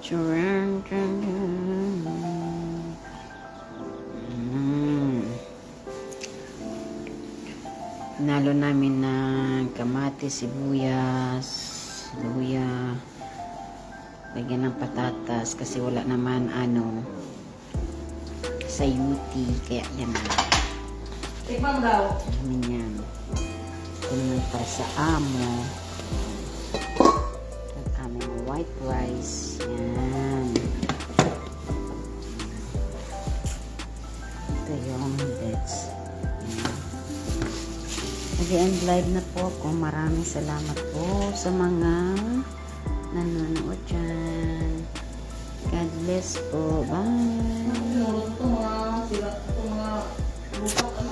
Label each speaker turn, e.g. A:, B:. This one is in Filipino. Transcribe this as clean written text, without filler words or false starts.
A: Churang, churang, Nalo namin ng kamatis, sibuyas, luya, lagyan ng patatas kasi wala naman sayuti, kaya yan na.
B: Ibang daw.
A: Amin yan. Ito naman para sa amo. At aming white rice. Yan. Ito yung bits. Nag-end live na po ako. Maraming salamat po sa mga nanonood dyan. God bless po. Bye!
B: Ito mga sila, ito mga bukas